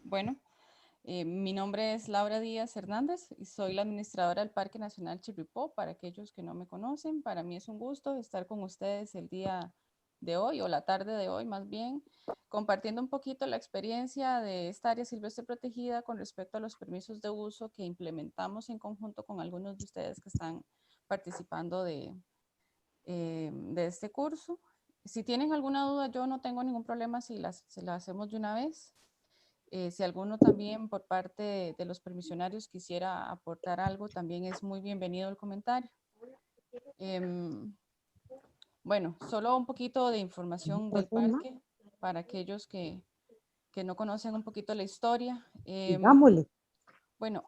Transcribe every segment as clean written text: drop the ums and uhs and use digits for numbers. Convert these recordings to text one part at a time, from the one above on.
Bueno, mi nombre es Laura Díaz Hernández y soy la administradora del Parque Nacional Chirripó. Para aquellos que no me conocen, para mí es un gusto estar con ustedes el día de hoy o la tarde de hoy más bien, compartiendo un poquito la experiencia de esta área silvestre protegida con respecto a los permisos de uso que implementamos en conjunto con algunos de ustedes que están participando de este curso. Si tienen alguna duda, yo no tengo ningún problema si la hacemos de una vez. Si alguno también por parte de los permisionarios quisiera aportar algo, también es muy bienvenido el comentario. Em, bueno, solo un poquito de información del parque para aquellos que no conocen un poquito la historia. Digámosle. Bueno,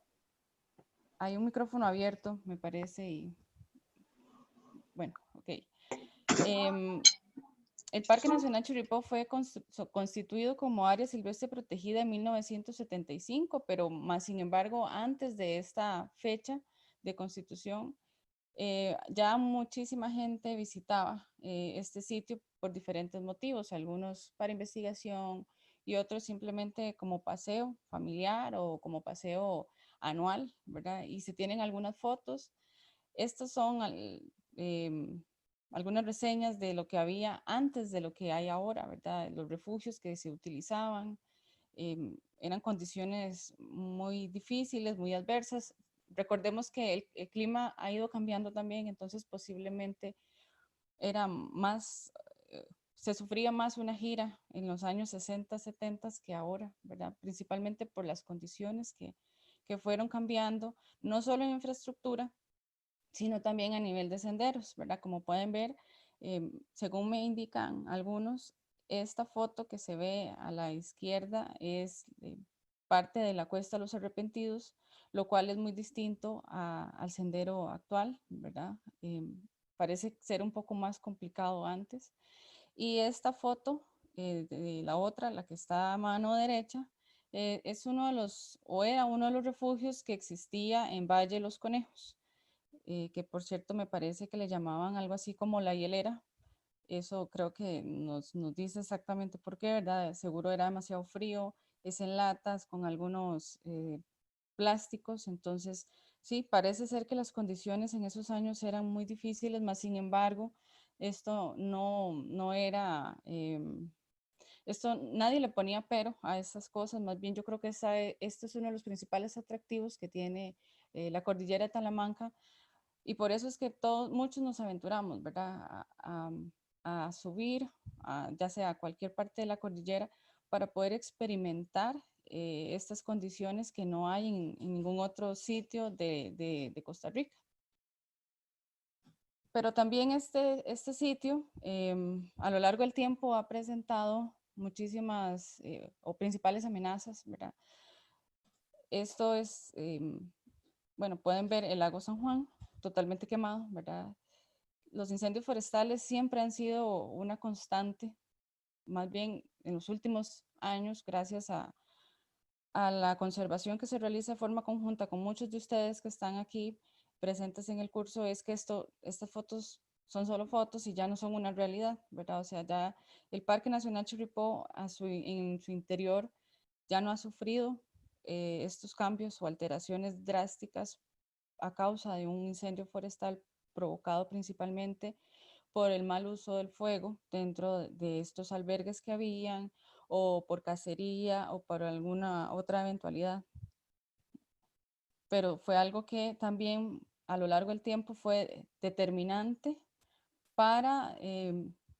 hay un micrófono abierto, me parece, y bueno, ok. Em, el Parque Nacional Chirripó fue constituido como área silvestre protegida en 1975, pero más sin embargo, antes de esta fecha de constitución, ya muchísima gente visitaba este sitio por diferentes motivos, algunos para investigación y otros simplemente como paseo familiar o como paseo anual, ¿verdad? Y se tienen algunas fotos. Estas son algunas reseñas de lo que había antes de lo que hay ahora, ¿verdad? Los refugios que se utilizaban, eran condiciones muy difíciles, muy adversas. Recordemos que el clima ha ido cambiando también, entonces posiblemente era más, se sufría más una gira en los años 60, 70 que ahora, ¿verdad? Principalmente por las condiciones que fueron cambiando, no solo en infraestructura, sino también a nivel de senderos, ¿verdad? Como pueden ver, según me indican algunos, esta foto que se ve a la izquierda es parte de la Cuesta de los Arrepentidos, lo cual es muy distinto al sendero actual, ¿verdad? Parece ser un poco más complicado antes. Y esta foto, de la otra, la que está a mano derecha, es uno de los, o era uno de los refugios que existía en Valle de los Conejos, que por cierto me parece que le llamaban algo así como la hielera. Eso creo que nos dice exactamente por qué, ¿verdad? Seguro era demasiado frío, es en latas con algunos plásticos, entonces sí, parece ser que las condiciones en esos años eran muy difíciles, más sin embargo, esto no era, esto nadie le ponía pero a esas cosas, más bien yo creo que esto es uno de los principales atractivos que tiene la cordillera de Talamanca, y por eso es que todos, muchos nos aventuramos, ¿verdad? A subir, ya sea a cualquier parte de la cordillera, para poder experimentar estas condiciones que no hay en ningún otro sitio de Costa Rica. Pero también este sitio a lo largo del tiempo ha presentado muchísimas o principales amenazas, ¿verdad? Esto es, bueno, pueden ver el lago San Juan totalmente quemado, ¿verdad? Los incendios forestales siempre han sido una constante, más bien en los últimos años, gracias a la conservación que se realiza de forma conjunta con muchos de ustedes que están aquí presentes en el curso, es que estas fotos son solo fotos y ya no son una realidad, ¿verdad? O sea, ya el Parque Nacional Chirripó en su interior ya no ha sufrido estos cambios o alteraciones drásticas a causa de un incendio forestal provocado principalmente por el mal uso del fuego dentro de estos albergues que habían, o por cacería o por alguna otra eventualidad. Pero fue algo que también a lo largo del tiempo fue determinante para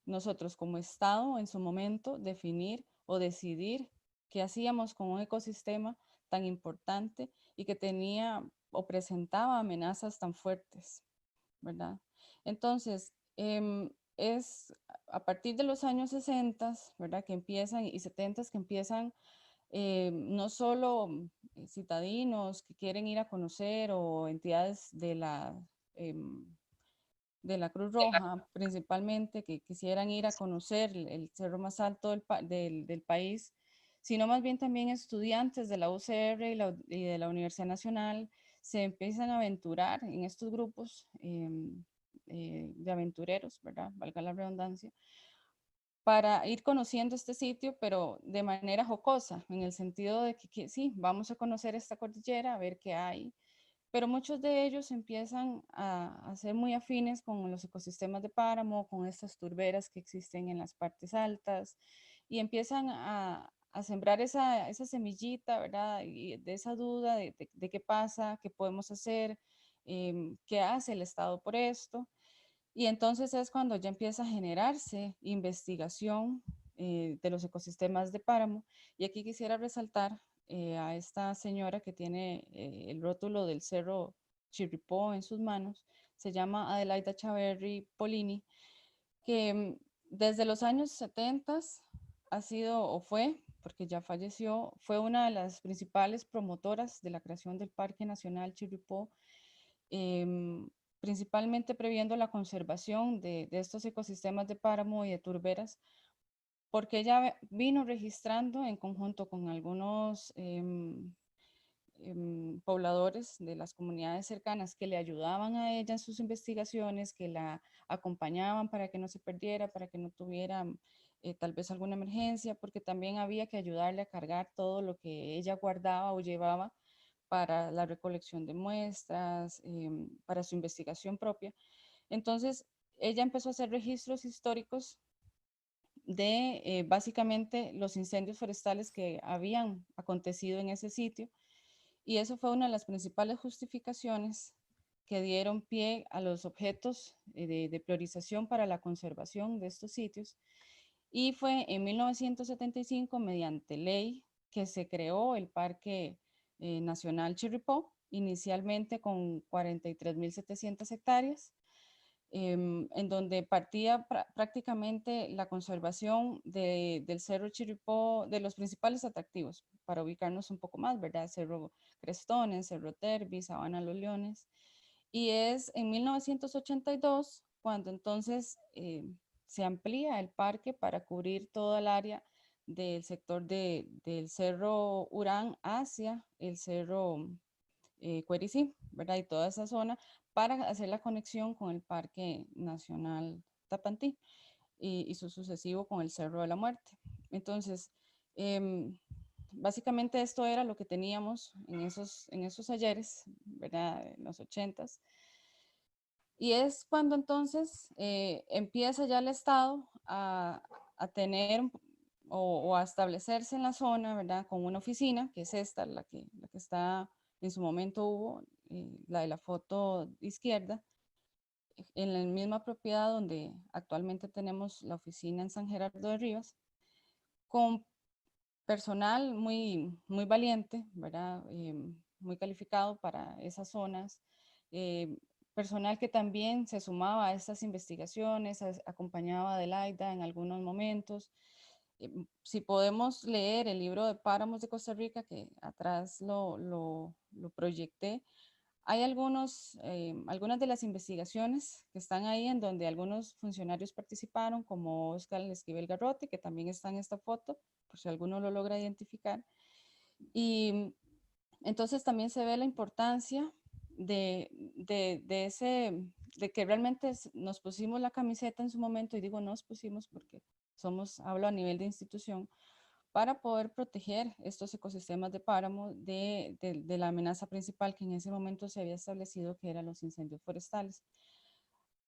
nosotros como Estado en su momento definir o decidir qué hacíamos con un ecosistema tan importante y que tenía o presentaba amenazas tan fuertes, ¿verdad? Entonces, es a partir de los años 60, ¿verdad? Que empiezan y 70 que empiezan no solo citadinos que quieren ir a conocer o entidades de la Cruz Roja principalmente que quisieran ir a conocer el cerro más alto del país, sino más bien también estudiantes de la UCR y de la Universidad Nacional se empiezan a aventurar en estos grupos de aventureros, ¿verdad? Valga la redundancia, para ir conociendo este sitio, pero de manera jocosa, en el sentido de que sí, vamos a conocer esta cordillera, a ver qué hay, pero muchos de ellos empiezan a ser muy afines con los ecosistemas de páramo, con estas turberas que existen en las partes altas, y empiezan a sembrar esa semillita, ¿verdad? Y de esa duda de qué pasa, qué podemos hacer, qué hace el Estado por esto. Y entonces es cuando ya empieza a generarse investigación de los ecosistemas de páramo. Y aquí quisiera resaltar a esta señora que tiene el rótulo del Cerro Chirripó en sus manos. Se llama Adelaida Chaverri Polini, que desde los años 70 ha sido o fue, porque ya falleció, fue una de las principales promotoras de la creación del Parque Nacional Chirripó, em, principalmente previendo la conservación de estos ecosistemas de páramo y de turberas, porque ella vino registrando en conjunto con algunos pobladores de las comunidades cercanas que le ayudaban a ella en sus investigaciones, que la acompañaban para que no se perdiera, para que no tuviera tal vez alguna emergencia, porque también había que ayudarle a cargar todo lo que ella guardaba o llevaba para la recolección de muestras, para su investigación propia. Entonces, ella empezó a hacer registros históricos de básicamente los incendios forestales que habían acontecido en ese sitio, y eso fue una de las principales justificaciones que dieron pie a los objetos de priorización para la conservación de estos sitios. Y fue en 1975, mediante ley, que se creó el Parque Nacional Chirripó, inicialmente con 43.700 hectáreas, en donde partía prácticamente la conservación del Cerro Chirripó, de los principales atractivos, para ubicarnos un poco más, ¿verdad? Cerro Crestones, Cerro Tervis, Sabana Los Leones. Y es en 1982 cuando entonces se amplía el parque para cubrir toda el área del sector del Cerro Urán hacia el Cerro Cuericí, ¿verdad? Y toda esa zona para hacer la conexión con el Parque Nacional Tapantí y su sucesivo con el Cerro de la Muerte. Entonces, eh, básicamente esto era lo que teníamos en esos ayeres, ¿verdad? En los ochentas. Y es cuando entonces empieza ya el Estado a tener o a establecerse en la zona, ¿verdad? Con una oficina, que es esta, la que está, en su momento hubo, la de la foto izquierda, en la misma propiedad donde actualmente tenemos la oficina en San Gerardo de Rivas, con personal muy valiente, ¿verdad? Muy calificado para esas zonas, eh, personal que también se sumaba a estas investigaciones, acompañaba a Adelaida en algunos momentos. Si podemos leer el libro de Páramos de Costa Rica, que atrás lo proyecté, hay algunas de las investigaciones que están ahí en donde algunos funcionarios participaron, como Oscar Esquivel Garrote, que también está en esta foto, por si alguno lo logra identificar. Y entonces también se ve la importancia de que realmente nos pusimos la camiseta en su momento, y digo nos pusimos porque hablo a nivel de institución, para poder proteger estos ecosistemas de páramo de la amenaza principal que en ese momento se había establecido, que eran los incendios forestales.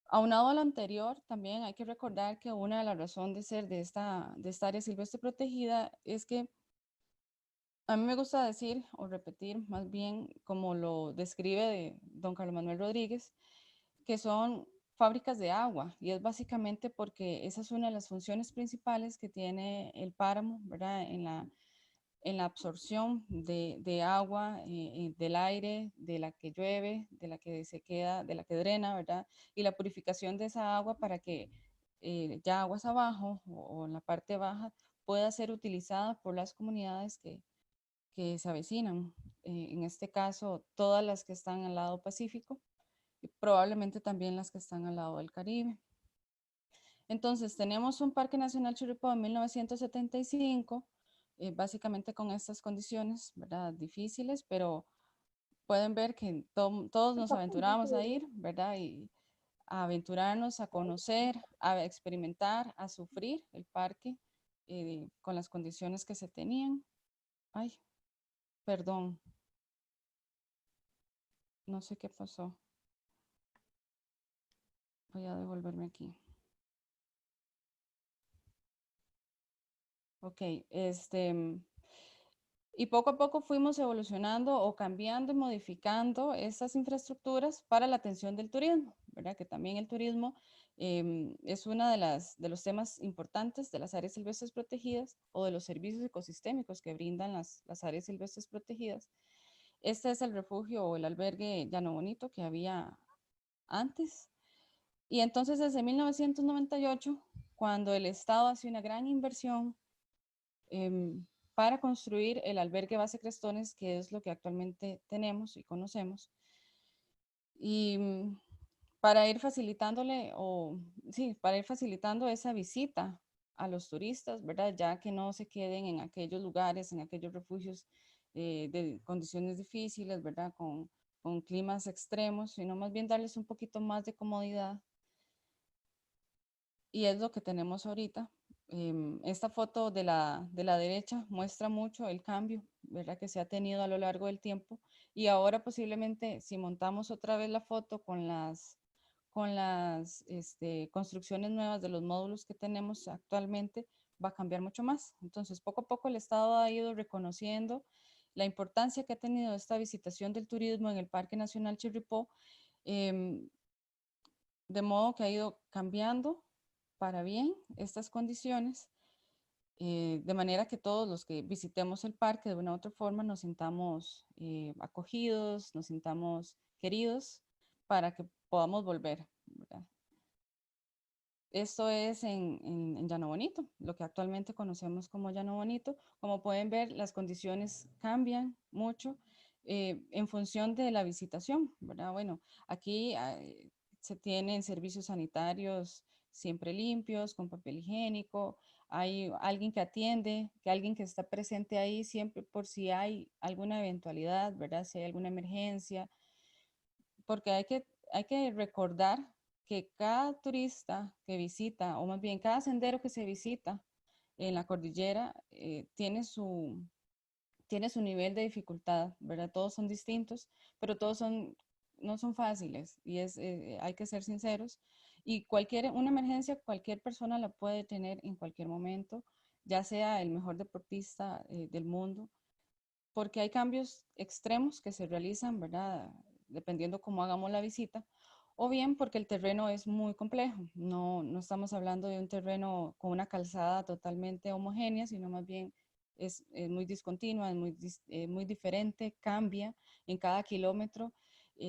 Aunado a lo anterior, también hay que recordar que una de las razones de ser de esta área silvestre protegida es que a mí me gusta decir o repetir más bien como lo describe don Carlos Manuel Rodríguez, que son fábricas de agua, y es básicamente porque esa es una de las funciones principales que tiene el páramo, ¿verdad? En la absorción de agua, del aire, de la que llueve, de la que se queda, de la que drena, ¿verdad? Y la purificación de esa agua para que ya aguas abajo o en la parte baja pueda ser utilizada por las comunidades que se avecinan. En este caso, todas las que están al lado Pacífico y probablemente también las que están al lado del Caribe. Entonces, tenemos un Parque Nacional Chirripó en 1975, básicamente con estas condiciones, ¿verdad? Difíciles, pero pueden ver que todos nos aventuramos a ir, ¿verdad? Y a aventurarnos, a conocer, a experimentar, a sufrir el parque con las condiciones que se tenían. Ay, perdón, no sé qué pasó. Voy a devolverme aquí. Ok, y poco a poco fuimos evolucionando o cambiando y modificando estas infraestructuras para la atención del turismo, ¿verdad? Que también el turismo es uno de los temas importantes de las áreas silvestres protegidas o de los servicios ecosistémicos que brindan las áreas silvestres protegidas. Este es el refugio o el albergue Llano Bonito que había antes. Y entonces desde 1998, cuando el Estado hace una gran inversión para construir el albergue Base Crestones, que es lo que actualmente tenemos y conocemos, y para ir facilitándole, o sí, para ir facilitando esa visita a los turistas, ¿verdad? Ya que no se queden en aquellos lugares, en aquellos refugios de condiciones difíciles, ¿verdad? Con climas extremos, sino más bien darles un poquito más de comodidad. Y es lo que tenemos ahorita. Esta foto de la derecha muestra mucho el cambio, ¿verdad? Que se ha tenido a lo largo del tiempo. Y ahora posiblemente si montamos otra vez la foto con las construcciones nuevas de los módulos que tenemos actualmente, va a cambiar mucho más. Entonces, poco a poco el Estado ha ido reconociendo la importancia que ha tenido esta visitación del turismo en el Parque Nacional Chirripó, de modo que ha ido cambiando para bien estas condiciones, de manera que todos los que visitemos el parque de una u otra forma nos sintamos acogidos, nos sintamos queridos para que podamos volver, ¿verdad? Esto es en Llano Bonito, lo que actualmente conocemos como Llano Bonito. Como pueden ver, las condiciones cambian mucho en función de la visitación, ¿verdad? Bueno, aquí se tienen servicios sanitarios siempre limpios, con papel higiénico. Hay alguien que atiende, que alguien que está presente ahí siempre por si hay alguna eventualidad, ¿verdad? Si hay alguna emergencia, porque hay que recordar que cada turista que visita, o más bien cada sendero que se visita en la cordillera, tiene su nivel de dificultad, ¿verdad? Todos son distintos, pero todos son, no son fáciles y hay que ser sinceros. Y una emergencia, cualquier persona la puede tener en cualquier momento, ya sea el mejor deportista del mundo, porque hay cambios extremos que se realizan, ¿verdad? Dependiendo cómo hagamos la visita, o bien porque el terreno es muy complejo. No estamos hablando de un terreno con una calzada totalmente homogénea, sino más bien es muy discontinua, muy diferente, cambia en cada kilómetro,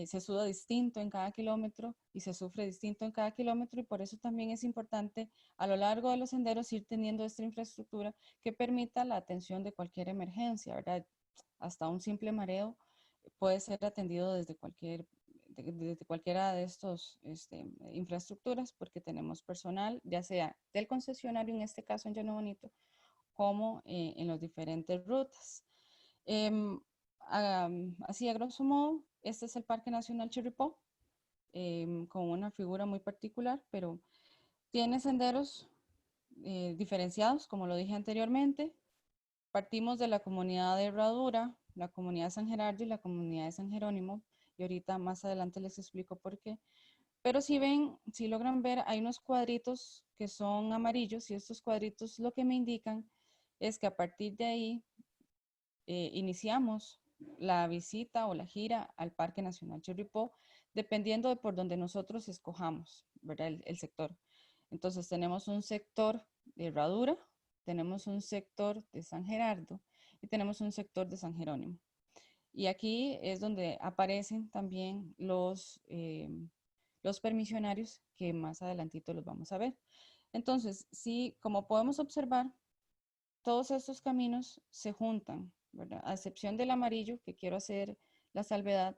se suda distinto en cada kilómetro y se sufre distinto en cada kilómetro, y por eso también es importante a lo largo de los senderos ir teniendo esta infraestructura que permita la atención de cualquier emergencia, ¿verdad? Hasta un simple mareo puede ser atendido desde cualquiera de estos infraestructuras, porque tenemos personal, ya sea del concesionario, en este caso en Llano Bonito, como en las diferentes rutas. Em, Así a grosso modo, este es el Parque Nacional Chirripó, con una figura muy particular, pero tiene senderos diferenciados, como lo dije anteriormente. Partimos de la comunidad de Herradura, la comunidad de San Gerardo y la comunidad de San Jerónimo, y ahorita más adelante les explico por qué. Pero si ven, si logran ver, hay unos cuadritos que son amarillos, y estos cuadritos lo que me indican es que a partir de ahí iniciamos la visita o la gira al Parque Nacional Chirripó, dependiendo de por donde nosotros escojamos, ¿verdad? El sector. Entonces tenemos un sector de Herradura, tenemos un sector de San Gerardo y tenemos un sector de San Jerónimo. Y aquí es donde aparecen también los permisionarios, que más adelantito los vamos a ver. Entonces, sí, como podemos observar, todos estos caminos se juntan, ¿verdad? A excepción del amarillo, que quiero hacer la salvedad,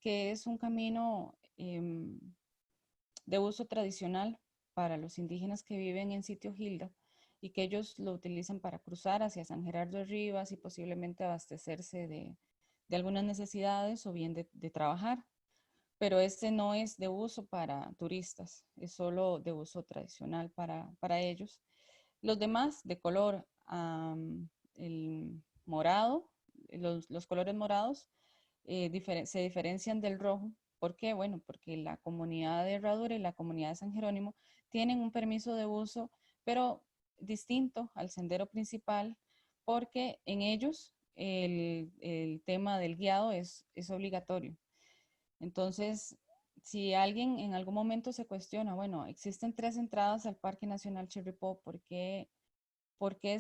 que es un camino de uso tradicional para los indígenas que viven en sitio Gilda, y que ellos lo utilizan para cruzar hacia San Gerardo de Rivas y posiblemente abastecerse de algunas necesidades o bien de trabajar. pero este no es de uso para turistas, es solo de uso tradicional para ellos. Los demás de color el morado, los colores morados se diferencian del rojo. ¿Por qué? Bueno, porque la comunidad de Herradura y la comunidad de San Jerónimo tienen un permiso de uso, pero distinto al sendero principal, porque en ellos el tema del guiado es obligatorio. Entonces, si alguien en algún momento se cuestiona, bueno, existen 3 entradas al Parque Nacional Chirripó, ¿por qué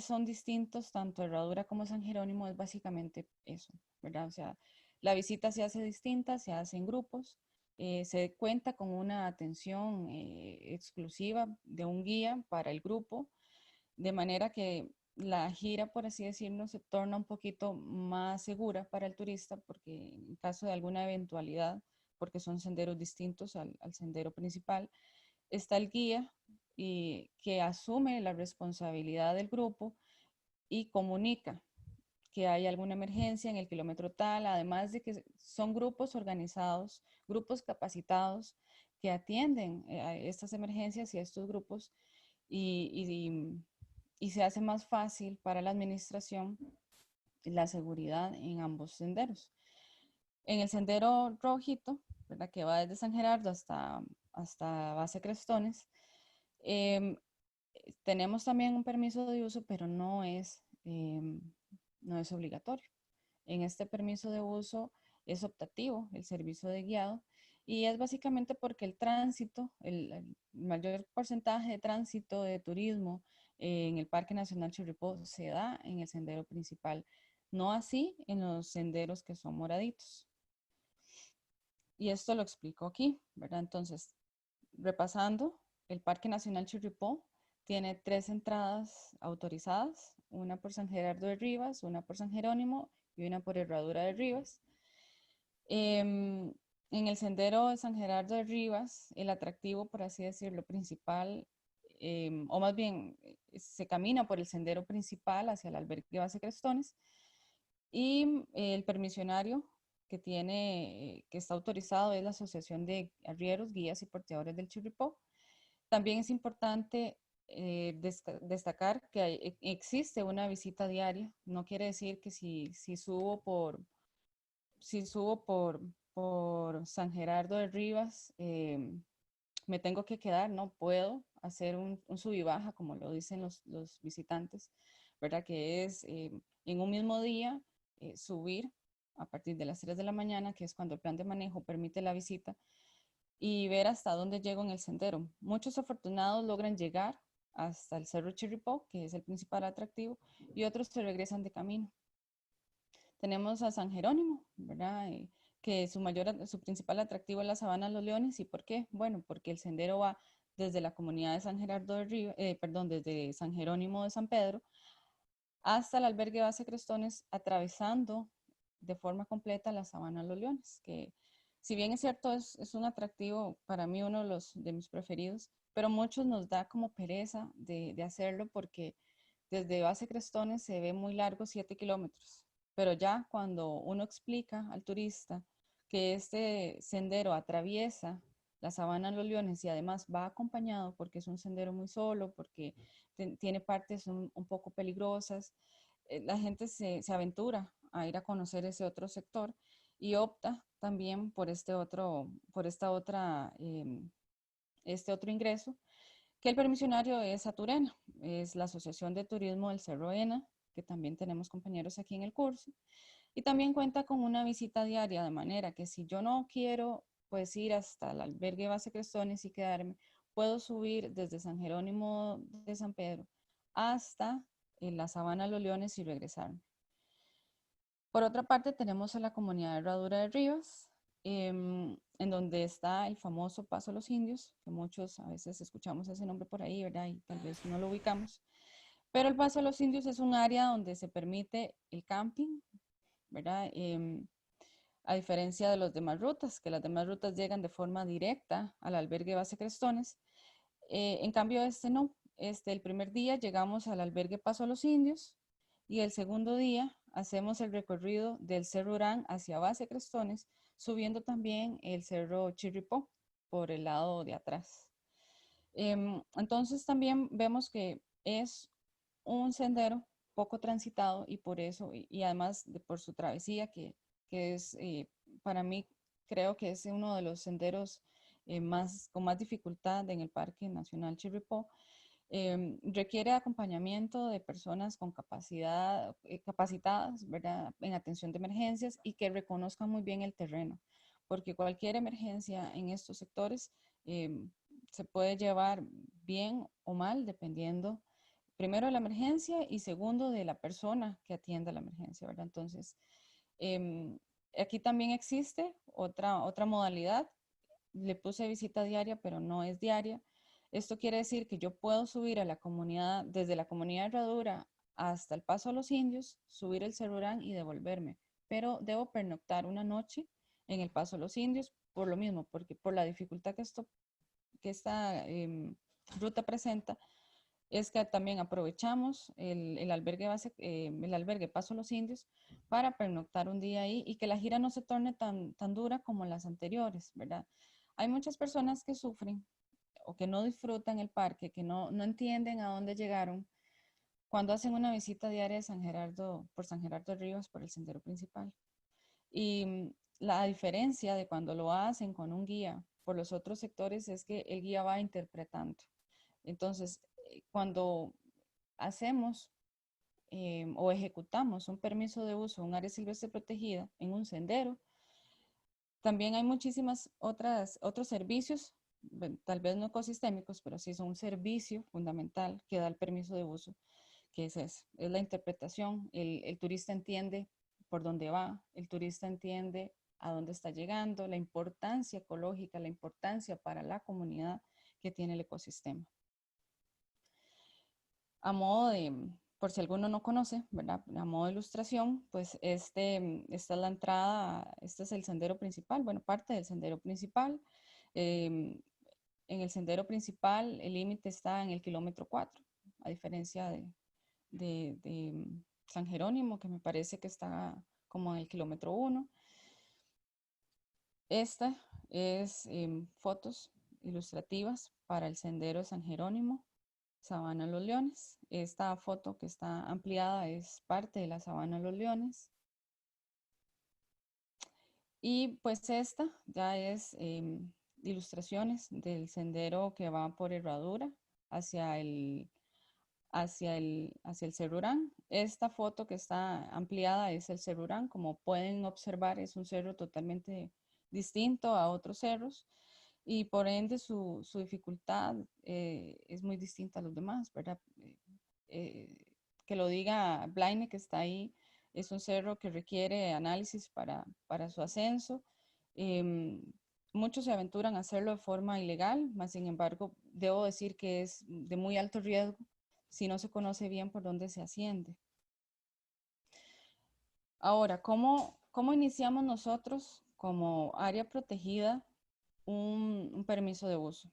son distintos tanto Herradura como San Jerónimo? Es básicamente eso, ¿verdad? O sea, la visita se hace distinta, se hace en grupos, se cuenta con una atención exclusiva de un guía para el grupo, de manera que la gira, por así decirlo, se torna un poquito más segura para el turista, porque en caso de alguna eventualidad, porque son senderos distintos al sendero principal, está el guía y que asume la responsabilidad del grupo y comunica que hay alguna emergencia en el kilómetro tal, además de que son grupos organizados, grupos capacitados que atienden a estas emergencias y a estos grupos y, y se hace más fácil para la administración la seguridad en ambos senderos. En el sendero rojito, ¿verdad? Que va desde San Gerardo hasta Base Crestones, eh, tenemos también un permiso de uso, pero no es obligatorio. En este permiso de uso es optativo el servicio de guiado y es básicamente porque el tránsito, el mayor porcentaje de tránsito de turismo en el Parque Nacional Chirripó se da en el sendero principal, no así en los senderos que son moraditos. Y esto lo explico aquí, ¿verdad? Entonces, repasando, el Parque Nacional Chirripó tiene 3 entradas autorizadas, una por San Gerardo de Rivas, una por San Jerónimo y una por Herradura de Rivas. En el sendero de San Gerardo de Rivas, el atractivo, por así decirlo, principal, o más bien se camina por el sendero principal hacia el albergue Base Crestones y el permisionario que está autorizado es la Asociación de Arrieros, Guías y Porteadores del Chirripó. También es importante destacar que existe una visita diaria. No quiere decir que si subo por San Gerardo de Rivas, me tengo que quedar, no puedo hacer un sub y baja, como lo dicen los visitantes, ¿verdad? Que es en un mismo día subir a partir de las 3 de la mañana, que es cuando el plan de manejo permite la visita, y ver hasta dónde llego en el sendero. Muchos afortunados logran llegar hasta el Cerro Chirripó, que es el principal atractivo, y otros se regresan de camino. Tenemos a San Jerónimo, ¿verdad? Que su principal atractivo es la Sabana de los Leones. ¿Y por qué? Bueno, porque el sendero va desde la comunidad de San Gerardo de Río, perdón, desde San Jerónimo de San Pedro hasta el albergue Base Crestones, atravesando de forma completa la Sabana de los Leones, que si bien es cierto, es un atractivo para mí, uno de mis preferidos, pero muchos nos da como pereza de hacerlo porque desde Base Crestones se ve muy largo, 7 kilómetros, pero ya cuando uno explica al turista que este sendero atraviesa la Sabana de los Leones y además va acompañado porque es un sendero muy solo, porque tiene partes un poco peligrosas, la gente se aventura a ir a conocer ese otro sector y opta también por este otro ingreso, que el permisionario es Aturena, es la Asociación de Turismo del Cerro Ena, que también tenemos compañeros aquí en el curso, y también cuenta con una visita diaria, de manera que si yo no quiero pues ir hasta el albergue Base Crestones y quedarme, puedo subir desde San Jerónimo de San Pedro hasta la Sabana de los Leones y regresarme. Por otra parte, tenemos a la comunidad de Herradura de Rivas, en donde está el famoso Paso a los Indios, que muchos a veces escuchamos ese nombre por ahí, ¿verdad? Y tal vez no lo ubicamos. Pero el Paso a los Indios es un área donde se permite el camping, ¿verdad? A diferencia de las demás rutas, que las demás rutas llegan de forma directa al albergue Base Crestones. En cambio, este no. El primer día llegamos al albergue Paso a los Indios y el segundo día hacemos el recorrido del Cerro Urán hacia Base Crestones, subiendo también el Cerro Chirripó por el lado de atrás. Entonces también vemos que es un sendero poco transitado y por eso, y además por su travesía, que es para mí creo que es uno de los senderos con más dificultad en el Parque Nacional Chirripó. Requiere acompañamiento de personas con capacidad, capacitadas, ¿verdad?, en atención de emergencias y que reconozcan muy bien el terreno, porque cualquier emergencia en estos sectores se puede llevar bien o mal dependiendo primero de la emergencia y segundo de la persona que atienda la emergencia, ¿verdad? Entonces, aquí también existe otra modalidad. Le puse visita diaria, pero no es diaria. Esto quiere decir que yo puedo subir a la comunidad, desde la comunidad de Herradura hasta el Paso a los Indios, subir el Cerro Urán y devolverme, pero debo pernoctar una noche en el Paso a los Indios por lo mismo, porque por la dificultad que esta ruta presenta, es que también aprovechamos el albergue Paso a los Indios para pernoctar un día ahí y que la gira no se torne tan dura como las anteriores, ¿verdad? Hay muchas personas que sufren o que no disfrutan el parque, que no entienden a dónde llegaron cuando hacen una visita diaria de por San Gerardo de Rivas, por el sendero principal. Y la diferencia de cuando lo hacen con un guía por los otros sectores es que el guía va interpretando. Entonces, cuando hacemos o ejecutamos un permiso de uso, un área silvestre protegida en un sendero, también hay muchísimas otros servicios, tal vez no ecosistémicos, pero sí son un servicio fundamental que da el permiso de uso, que es la interpretación. El turista entiende por dónde va, el turista entiende a dónde está llegando, la importancia ecológica, la importancia para la comunidad que tiene el ecosistema. A modo de, por si alguno no conoce, ¿verdad? A modo de ilustración, pues esta es la entrada, este es el sendero principal, bueno, parte del sendero principal. En el sendero principal el límite está en el kilómetro 4, a diferencia de San Jerónimo, que me parece que está como en el kilómetro 1. Esta es fotos ilustrativas para el sendero San Jerónimo, Sabana Los Leones. Esta foto que está ampliada es parte de la Sabana Los Leones. Y pues esta ya es ilustraciones del sendero que va por Herradura hacia el Cerro Urán. Esta foto que está ampliada es el Cerro Urán. Como pueden observar, es un cerro totalmente distinto a otros cerros y por ende su dificultad es muy distinta a los demás, ¿verdad? Que lo diga Blaine, que está ahí, es un cerro que requiere análisis para su ascenso. Muchos se aventuran a hacerlo de forma ilegal, mas sin embargo, debo decir que es de muy alto riesgo si no se conoce bien por dónde se asciende. Ahora, ¿cómo iniciamos nosotros como área protegida un permiso de uso?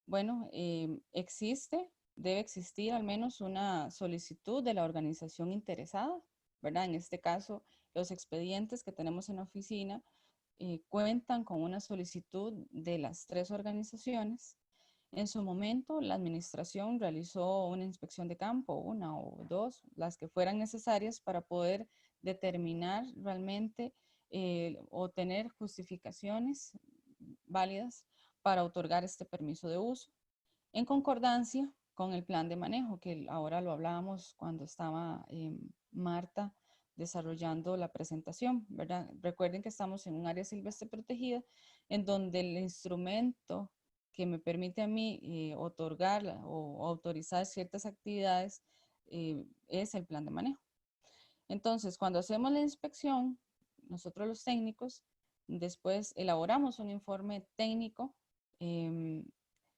Bueno, debe existir al menos una solicitud de la organización interesada, ¿verdad? En este caso, los expedientes que tenemos en la oficina cuentan con una solicitud de las 3 organizaciones. En su momento, la administración realizó una inspección de campo, una o dos, las que fueran necesarias para poder determinar realmente o tener justificaciones válidas para otorgar este permiso de uso, en concordancia con el plan de manejo, que ahora lo hablábamos cuando estaba Marta desarrollando la presentación, ¿verdad? Recuerden que estamos en un área silvestre protegida, en donde el instrumento que me permite a mí otorgar o autorizar ciertas actividades es el plan de manejo. Entonces, cuando hacemos la inspección, nosotros los técnicos, después elaboramos un informe técnico en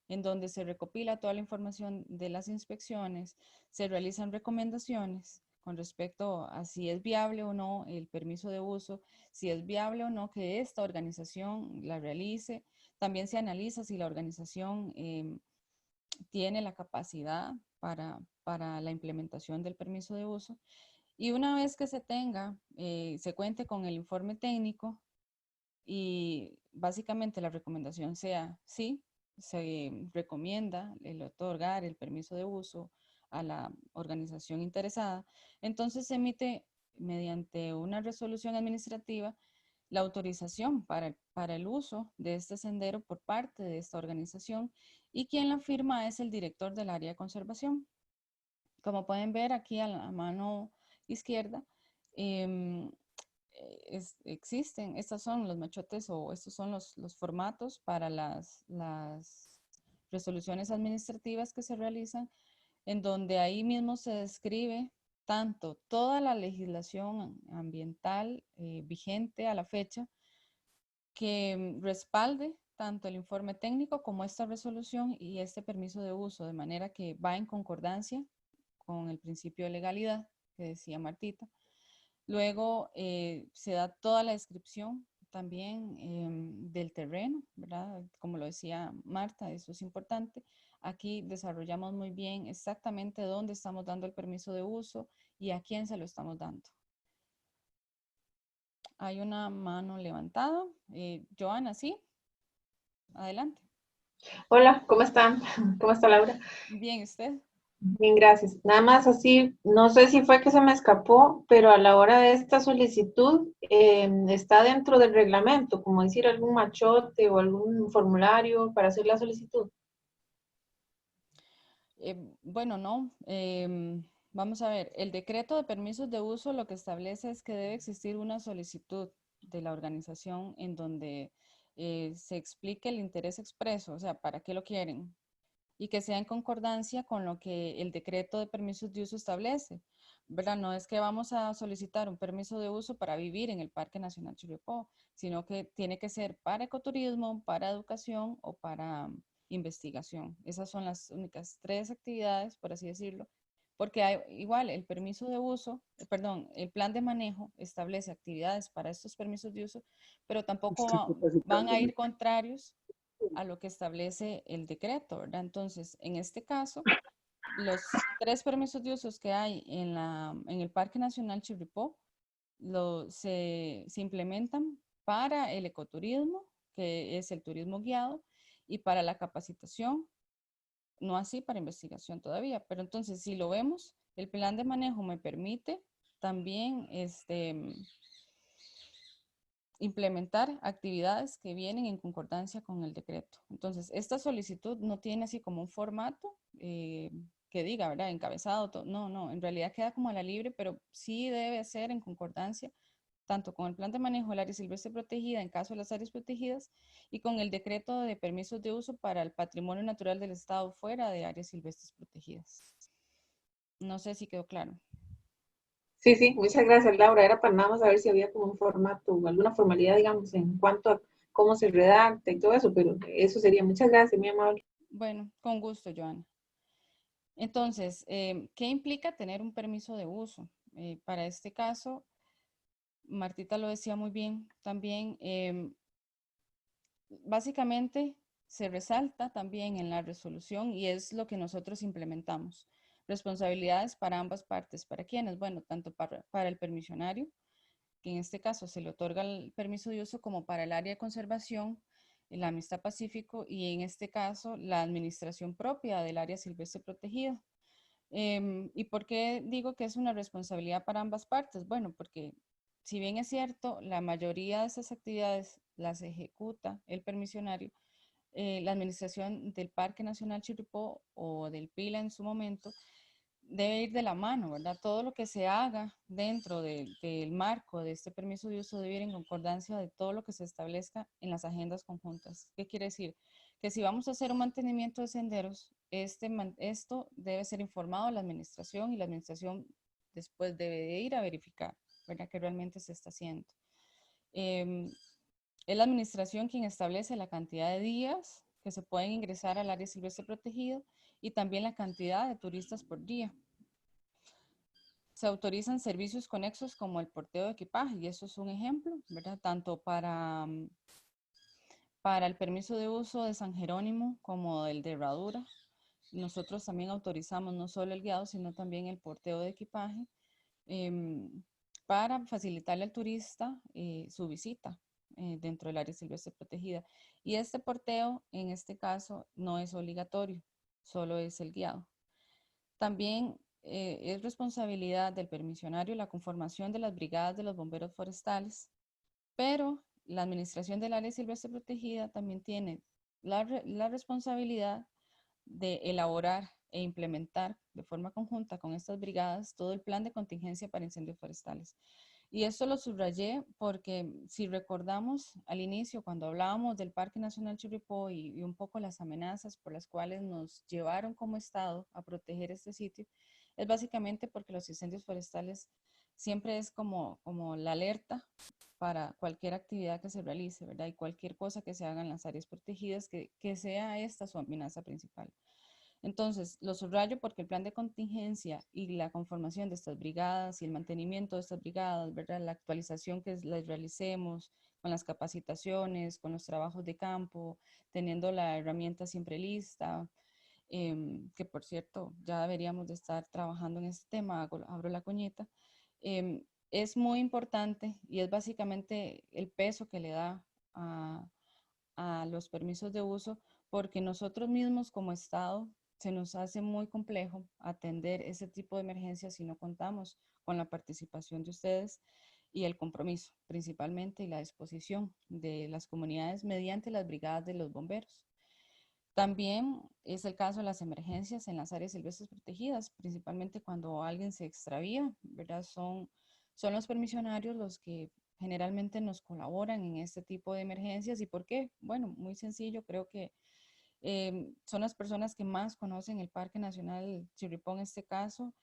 donde se recopila toda la información de las inspecciones, se realizan recomendaciones con respecto a si es viable o no el permiso de uso, si es viable o no que esta organización la realice. También se analiza si la organización tiene la capacidad para la implementación del permiso de uso. Y una vez que se tenga, se cuente con el informe técnico y básicamente la recomendación sea sí, se recomienda el otorgar el permiso de uso a la organización interesada, entonces se emite mediante una resolución administrativa la autorización para el uso de este sendero por parte de esta organización y quien la firma es el director del área de conservación. Como pueden ver aquí a la mano izquierda, eh, existen, estos son los machotes o estos son los formatos para las resoluciones administrativas que se realizan, en donde ahí mismo se describe tanto toda la legislación ambiental vigente a la fecha que respalde tanto el informe técnico como esta resolución y este permiso de uso, de manera que va en concordancia con el principio de legalidad que decía Martita. Luego se da toda la descripción también del terreno, ¿verdad? Como lo decía Marta, eso es importante. Aquí desarrollamos muy bien exactamente dónde estamos dando el permiso de uso y a quién se lo estamos dando. Hay una mano levantada. Joana, ¿sí? Adelante. Hola, ¿cómo están? ¿Cómo está Laura? Bien, ¿usted? Bien, gracias. Nada más así, no sé si fue que se me escapó, pero a la hora de esta solicitud está dentro del reglamento, como decir algún machote o algún formulario para hacer la solicitud. Bueno, no. Vamos a ver, el decreto de permisos de uso lo que establece es que debe existir una solicitud de la organización en donde se explique el interés expreso, o sea, para qué lo quieren, y que sea en concordancia con lo que el decreto de permisos de uso establece, ¿verdad? No es que vamos a solicitar un permiso de uso para vivir en el Parque Nacional Chirripó, sino que tiene que ser para ecoturismo, para educación o para investigación. Esas son las únicas tres actividades, por así decirlo, porque hay, igual el permiso de uso, perdón, el plan de manejo establece actividades para estos permisos de uso, pero tampoco van a ir contrarios a lo que establece el decreto, ¿verdad? Entonces, en este caso, los tres permisos de usos que hay en el Parque Nacional Chirripó se implementan para el ecoturismo, que es el turismo guiado, y para la capacitación, no así para investigación todavía. Pero entonces, si lo vemos, el plan de manejo me permite también implementar actividades que vienen en concordancia con el decreto. Entonces, esta solicitud no tiene así como un formato que diga, ¿verdad? Encabezado, no, no, en realidad queda como a la libre, pero sí debe ser en concordancia tanto con el plan de manejo del área silvestre protegida en caso de las áreas protegidas y con el decreto de permisos de uso para el patrimonio natural del Estado fuera de áreas silvestres protegidas. No sé si quedó claro. Sí, sí, muchas gracias Laura. Era para nada más saber si había como un formato o alguna formalidad, digamos, en cuanto a cómo se redacta y todo eso, pero eso sería. Muchas gracias, muy amable. Bueno, con gusto, Joana. Entonces, ¿qué implica tener un permiso de uso? Para este caso, Martita lo decía muy bien también, básicamente se resalta también en la resolución y es lo que nosotros implementamos. Responsabilidades para ambas partes. ¿Para quiénes? Bueno, tanto para el permisionario, que en este caso se le otorga el permiso de uso, como para el área de conservación, la Amistad Pacífico y en este caso la administración propia del área silvestre protegida. ¿Y por qué digo que es una responsabilidad para ambas partes? Bueno, porque si bien es cierto, la mayoría de esas actividades las ejecuta el permisionario, la administración del Parque Nacional Chirripó o del PILA en su momento debe ir de la mano, ¿verdad? Todo lo que se haga dentro del marco de este permiso de uso debe ir en concordancia de todo lo que se establezca en las agendas conjuntas. ¿Qué quiere decir? Que si vamos a hacer un mantenimiento de senderos, esto debe ser informado a la administración y la administración después debe de ir a verificar, ¿verdad? Que realmente se está haciendo. Eh, es la administración quien establece la cantidad de días que se pueden ingresar al área silvestre protegido y también la cantidad de turistas por día. Se autorizan servicios conexos como el porteo de equipaje y eso es un ejemplo, ¿verdad? Tanto para el permiso de uso de San Jerónimo como el de Herradura. Nosotros también autorizamos no solo el guiado, sino también el porteo de equipaje. para facilitarle al turista su visita dentro del área silvestre protegida. Y este porteo, en este caso, no es obligatorio, solo es el guiado. También es responsabilidad del permisionario la conformación de las brigadas de los bomberos forestales, pero la administración del área silvestre protegida también tiene la responsabilidad de elaborar e implementar de forma conjunta con estas brigadas todo el plan de contingencia para incendios forestales. Y esto lo subrayé porque si recordamos al inicio, cuando hablábamos del Parque Nacional Chirripó y un poco las amenazas por las cuales nos llevaron como Estado a proteger este sitio, es básicamente porque los incendios forestales siempre es como la alerta para cualquier actividad que se realice, ¿verdad? Y cualquier cosa que se haga en las áreas protegidas, que sea esta su amenaza principal. Entonces, lo subrayo porque el plan de contingencia y la conformación de estas brigadas y el mantenimiento de estas brigadas, ¿verdad? La actualización que les realicemos con las capacitaciones, con los trabajos de campo, teniendo la herramienta siempre lista, que por cierto, ya deberíamos de estar trabajando en este tema, abro la coñita, es muy importante y es básicamente el peso que le da a los permisos de uso, porque nosotros mismos como Estado se nos hace muy complejo atender ese tipo de emergencias si no contamos con la participación de ustedes y el compromiso principalmente y la disposición de las comunidades mediante las brigadas de los bomberos. También es el caso de las emergencias en las áreas silvestres protegidas, principalmente cuando alguien se extravía, ¿verdad? Son los permisionarios los que generalmente nos colaboran en este tipo de emergencias. ¿Y por qué? Bueno, muy sencillo, creo que son las personas que más conocen el Parque Nacional Chirripó en este caso,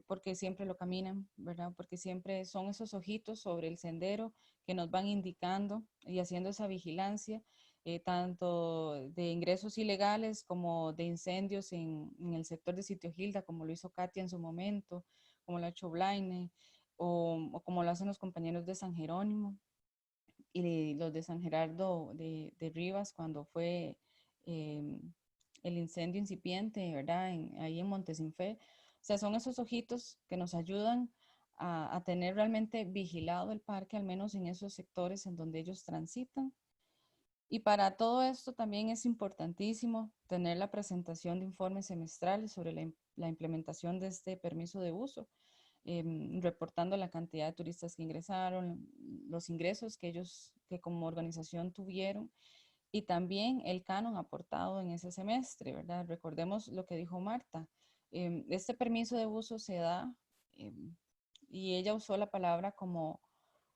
porque siempre lo caminan, ¿verdad? Porque siempre son esos ojitos sobre el sendero que nos van indicando y haciendo esa vigilancia, tanto de ingresos ilegales como de incendios en el sector de Sitio Gilda, como lo hizo Katia en su momento, como lo ha hecho Blaine, o como lo hacen los compañeros de San Jerónimo y los de San Gerardo de Rivas cuando fue eh, el incendio incipiente, ¿verdad? Ahí en Montesinfé. O sea, son esos ojitos que nos ayudan a tener realmente vigilado el parque, al menos en esos sectores en donde ellos transitan. Y para todo esto también es importantísimo tener la presentación de informes semestrales sobre la implementación de este permiso de uso, reportando la cantidad de turistas que ingresaron, los ingresos que ellos, que como organización tuvieron y también el canon aportado en ese semestre, ¿verdad? Recordemos lo que dijo Marta. Este permiso de uso se da, y ella usó la palabra como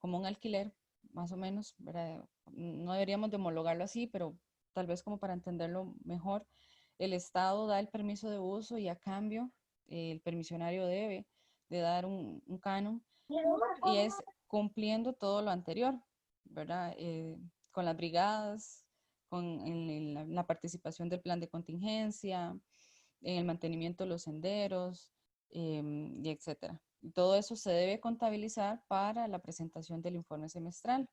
un alquiler, más o menos, ¿verdad? No deberíamos de homologarlo así, pero tal vez como para entenderlo mejor, el Estado da el permiso de uso y a cambio el permisionario debe de dar un canon y es cumpliendo todo lo anterior, ¿verdad? Con las brigadas, con la participación del plan de contingencia, en el mantenimiento de los senderos, y etcétera. Y todo eso se debe contabilizar para la presentación del informe semestral.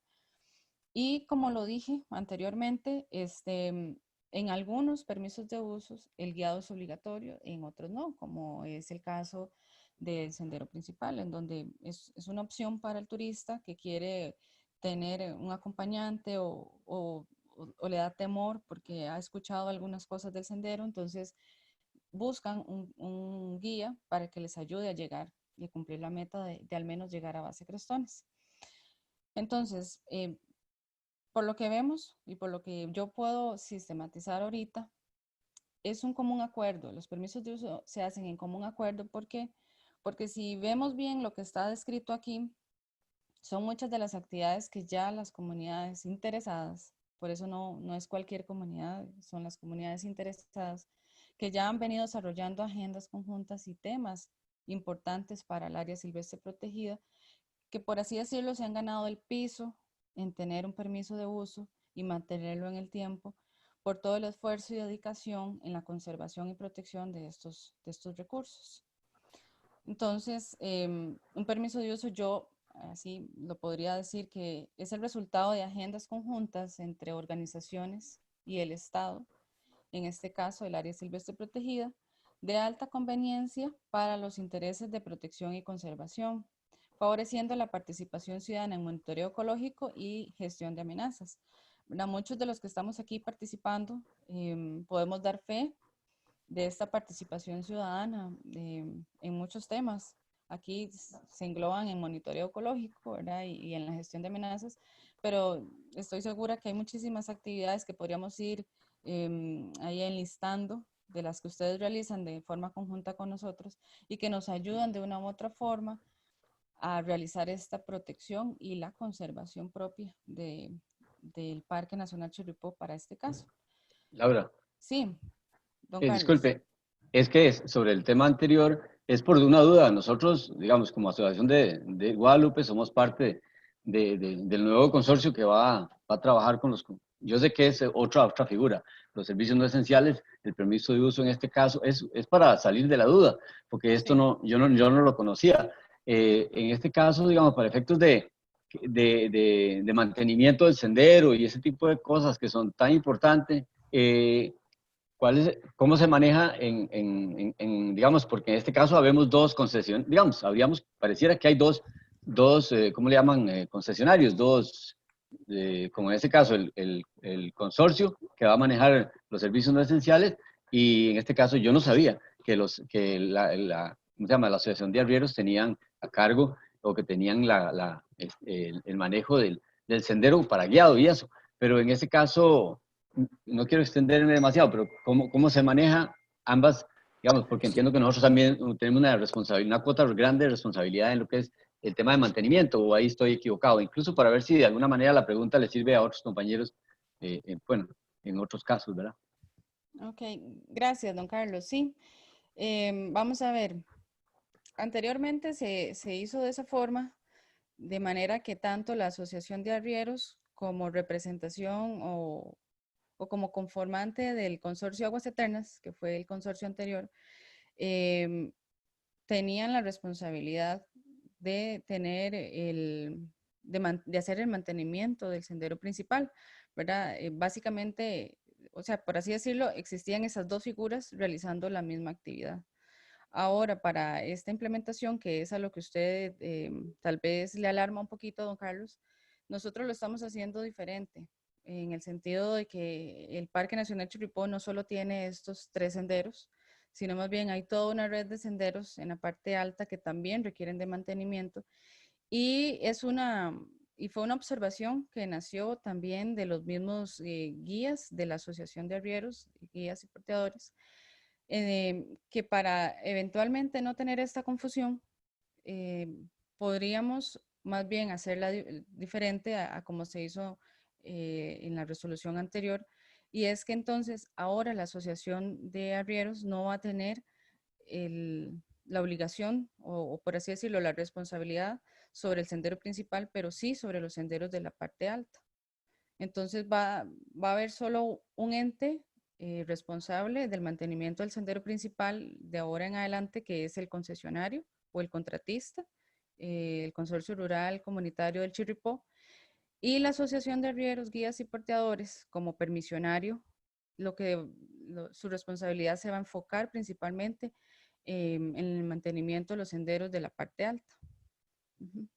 Y como lo dije anteriormente, en algunos permisos de usos el guiado es obligatorio, en otros no, como es el caso del sendero principal, en donde es una opción para el turista que quiere tener un acompañante o le da temor porque ha escuchado algunas cosas del sendero, entonces buscan un guía para que les ayude a llegar y a cumplir la meta de al menos llegar a base Crestones. Entonces, por lo que vemos y por lo que yo puedo sistematizar ahorita, es un común acuerdo. Los permisos de uso se hacen en común acuerdo. ¿Por qué? Porque si vemos bien lo que está descrito aquí, son muchas de las actividades que ya las comunidades interesadas, por eso no es cualquier comunidad, son las comunidades interesadas, que ya han venido desarrollando agendas conjuntas y temas importantes para el área silvestre protegida, que por así decirlo se han ganado el piso en tener un permiso de uso y mantenerlo en el tiempo por todo el esfuerzo y dedicación en la conservación y protección de estos recursos. Entonces, un permiso de uso yo así lo podría decir que es el resultado de agendas conjuntas entre organizaciones y el Estado, en este caso el área silvestre protegida, de alta conveniencia para los intereses de protección y conservación, favoreciendo la participación ciudadana en monitoreo ecológico y gestión de amenazas. ¿Verdad? Muchos de los que estamos aquí participando podemos dar fe de esta participación ciudadana en muchos temas. Aquí se engloban en monitoreo ecológico, ¿verdad? Y en la gestión de amenazas, pero estoy segura que hay muchísimas actividades que podríamos ir ahí enlistando de las que ustedes realizan de forma conjunta con nosotros y que nos ayudan de una u otra forma a realizar esta protección y la conservación propia del Parque Nacional Chirripó para este caso. Laura. Sí, don Carlos. Disculpe, es que sobre el tema anterior, es por una duda. Nosotros, digamos, como Asociación de Guadalupe, somos parte del nuevo consorcio que va a trabajar con los... Yo sé que es otra figura. Los servicios no esenciales, el permiso de uso en este caso, es para salir de la duda, porque esto Sí. yo no lo conocía. En este caso, digamos, para efectos de mantenimiento del sendero y ese tipo de cosas que son tan importantes, ¿cómo se maneja digamos, porque en este caso habemos dos concesionarios, digamos, pareciera que hay dos ¿cómo le llaman? Concesionarios, como en este caso el consorcio que va a manejar los servicios no esenciales, y en este caso yo no sabía que ¿cómo se llama? La Asociación de Arrieros tenían a cargo o que tenían el manejo del sendero para guiado y eso, pero en ese caso no quiero extenderme demasiado, pero ¿cómo se maneja ambas, digamos, porque entiendo que nosotros también tenemos una responsabilidad, una cuota grande de responsabilidad en lo que es el tema de mantenimiento, o ahí estoy equivocado, incluso para ver si de alguna manera la pregunta le sirve a otros compañeros, bueno, en otros casos, ¿verdad? Ok, gracias, don Carlos. Sí, vamos a ver. Anteriormente se hizo de esa forma, de manera que tanto la Asociación de Arrieros como representación o como conformante del Consorcio Aguas Eternas, que fue el consorcio anterior, tenían la responsabilidad de tener de hacer el mantenimiento del sendero principal, ¿verdad? Básicamente, o sea, por así decirlo, existían esas dos figuras realizando la misma actividad. Ahora, para esta implementación, que es a lo que usted tal vez le alarma un poquito, don Carlos, nosotros lo estamos haciendo diferente, en el sentido de que el Parque Nacional Chirripó no solo tiene estos 3 senderos, sino más bien hay toda una red de senderos en la parte alta que también requieren de mantenimiento. Y fue una observación que nació también de los mismos guías de la Asociación de Arrieros, guías y porteadores, que para eventualmente no tener esta confusión, eh, podríamos más bien hacerla diferente a como se hizo en la resolución anterior, y es que entonces ahora la Asociación de Arrieros no va a tener la obligación o por así decirlo, la responsabilidad sobre el sendero principal, pero sí sobre los senderos de la parte alta. Entonces va a haber solo un ente responsable del mantenimiento del sendero principal de ahora en adelante, que es el concesionario o el contratista, el Consorcio Rural Comunitario del Chirripó, y la Asociación de Arrieros, Guías y Porteadores como permisionario. Su responsabilidad se va a enfocar principalmente en el mantenimiento de los senderos de la parte alta.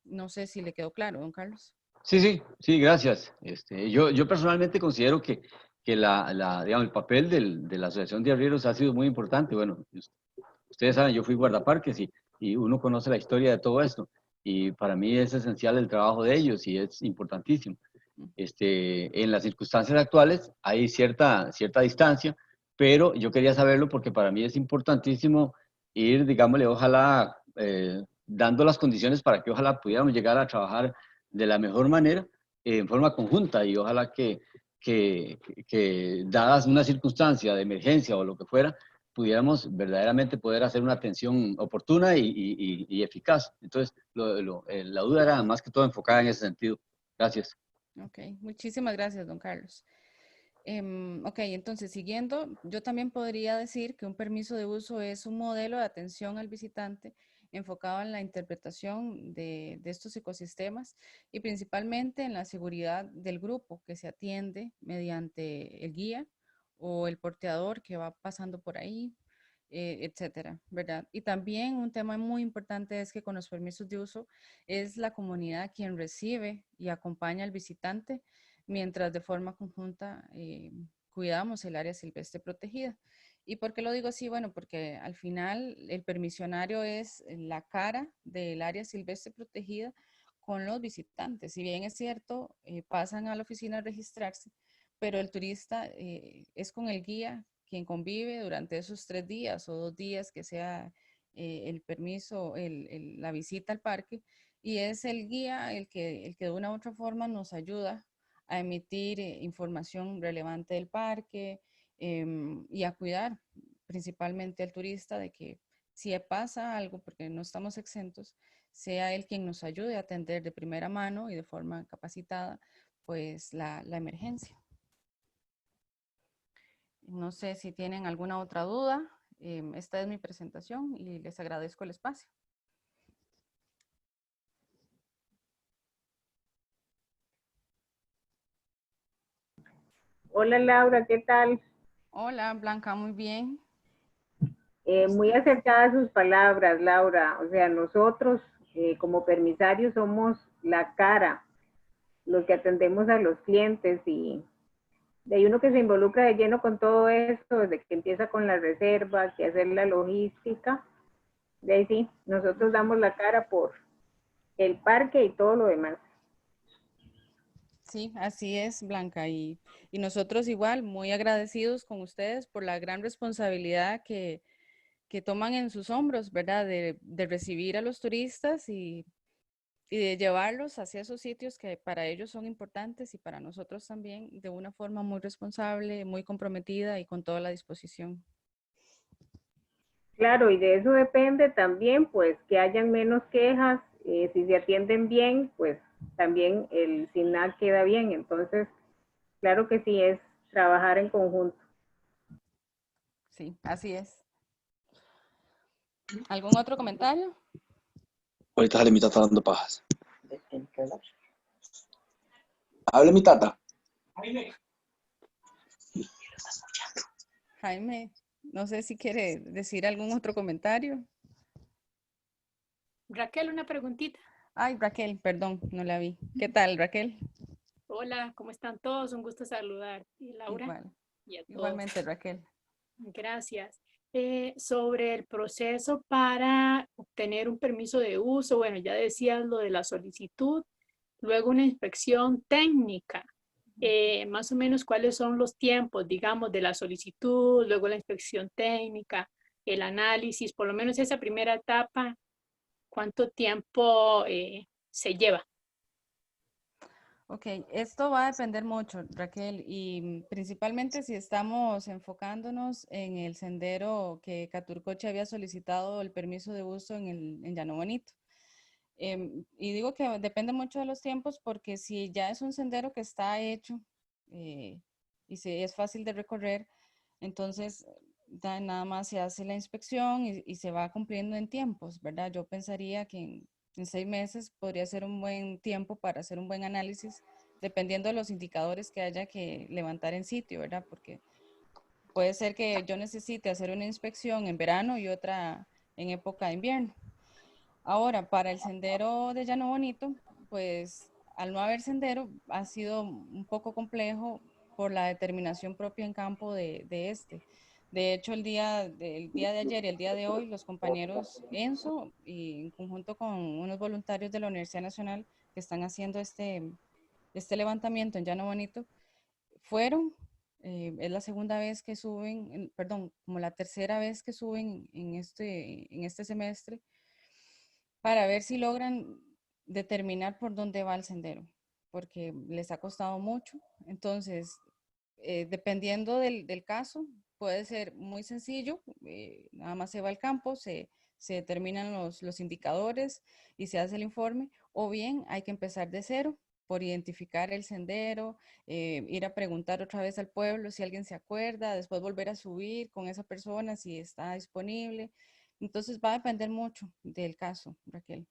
No sé si le quedó claro, don Carlos. Sí, gracias. Yo personalmente considero que digamos, el papel de la Asociación de Arrieros ha sido muy importante. Bueno, ustedes saben, yo fui guardaparques y uno conoce la historia de todo esto. Y para mí es esencial el trabajo de ellos y es importantísimo. En las circunstancias actuales hay cierta distancia, pero yo quería saberlo porque para mí es importantísimo ir, digámosle, ojalá dando las condiciones para que ojalá pudiéramos llegar a trabajar de la mejor manera, en forma conjunta, y ojalá que dadas una circunstancia de emergencia o lo que fuera, pudiéramos verdaderamente poder hacer una atención oportuna y eficaz. Entonces, la duda era más que todo enfocada en ese sentido. Gracias. Ok, muchísimas gracias, don Carlos. Ok, entonces siguiendo, yo también podría decir que un permiso de uso es un modelo de atención al visitante enfocado en la interpretación de estos ecosistemas y principalmente en la seguridad del grupo que se atiende mediante el guía o el porteador que va pasando por ahí. etcétera, ¿verdad? Y también un tema muy importante es que con los permisos de uso es la comunidad quien recibe y acompaña al visitante, mientras de forma conjunta cuidamos el área silvestre protegida. ¿Y por qué lo digo así? Bueno, porque al final el permisionario es la cara del área silvestre protegida con los visitantes. Si bien es cierto, pasan a la oficina a registrarse, pero el turista es con el guía quien convive durante esos 3 días o 2 días que sea el permiso, la visita al parque, y es el guía el que de una u otra forma nos ayuda a emitir información relevante del parque y a cuidar principalmente al turista de que si pasa algo, porque no estamos exentos, sea él quien nos ayude a atender de primera mano y de forma capacitada, pues la emergencia. No sé si tienen alguna otra duda. Esta es mi presentación y les agradezco el espacio. Hola Laura, ¿qué tal? Hola Blanca, muy bien. Muy acertadas sus palabras, Laura. O sea, nosotros como permisarios somos la cara, los que atendemos a los clientes y de ahí uno que se involucra de lleno con todo esto, desde que empieza con las reservas y hacer la logística. De ahí sí, nosotros damos la cara por el parque y todo lo demás. Sí, así es, Blanca. Y nosotros igual, muy agradecidos con ustedes por la gran responsabilidad que toman en sus hombros, ¿verdad? De recibir a los turistas y de llevarlos hacia esos sitios que para ellos son importantes y para nosotros también de una forma muy responsable, muy comprometida y con toda la disposición. Claro, y de eso depende también, pues, que hayan menos quejas, si se atienden bien, pues también el SINAC queda bien. Entonces, claro que sí es trabajar en conjunto. Sí, así es. ¿Algún otro comentario? Ahorita sale mi tata dando pajas. Hable mi tata. Jaime, no sé si quiere decir algún otro comentario. Raquel, una preguntita. Ay, Raquel, perdón, no la vi. ¿Qué tal, Raquel? Hola, ¿cómo están todos? Un gusto saludar. Y Laura Igual, y a todos. igualmente, Raquel. Gracias. Sobre el proceso para obtener un permiso de uso, bueno, ya decías lo de la solicitud, luego una inspección técnica. Más o menos cuáles son los tiempos, digamos, de la solicitud, luego la inspección técnica, el análisis, por lo menos esa primera etapa, ¿cuánto tiempo se lleva? Ok, esto va a depender mucho, Raquel, y principalmente si estamos enfocándonos en el sendero que Caturcoche había solicitado el permiso de uso en Llano Bonito. Y digo que depende mucho de los tiempos porque si ya es un sendero que está hecho y si es fácil de recorrer, entonces nada más se hace la inspección y se va cumpliendo en tiempos, ¿verdad? Yo pensaría que en 6 meses podría ser un buen tiempo para hacer un buen análisis, dependiendo de los indicadores que haya que levantar en sitio, ¿verdad? Porque puede ser que yo necesite hacer una inspección en verano y otra en época de invierno. Ahora, para el sendero de Llano Bonito, pues al no haber sendero ha sido un poco complejo por la determinación propia en campo de este. De hecho, el día de ayer y el día de hoy, los compañeros Enzo y en conjunto con unos voluntarios de la Universidad Nacional que están haciendo este levantamiento en Llano Bonito, fueron, es la segunda vez que suben, perdón, como la tercera vez que suben en este semestre, para ver si logran determinar por dónde va el sendero, porque les ha costado mucho. Entonces, dependiendo del caso, puede ser muy sencillo, nada más se va al campo, se determinan los indicadores y se hace el informe, o bien hay que empezar de cero por identificar el sendero, ir a preguntar otra vez al pueblo si alguien se acuerda, después volver a subir con esa persona si está disponible. Entonces va a depender mucho del caso, Raquel.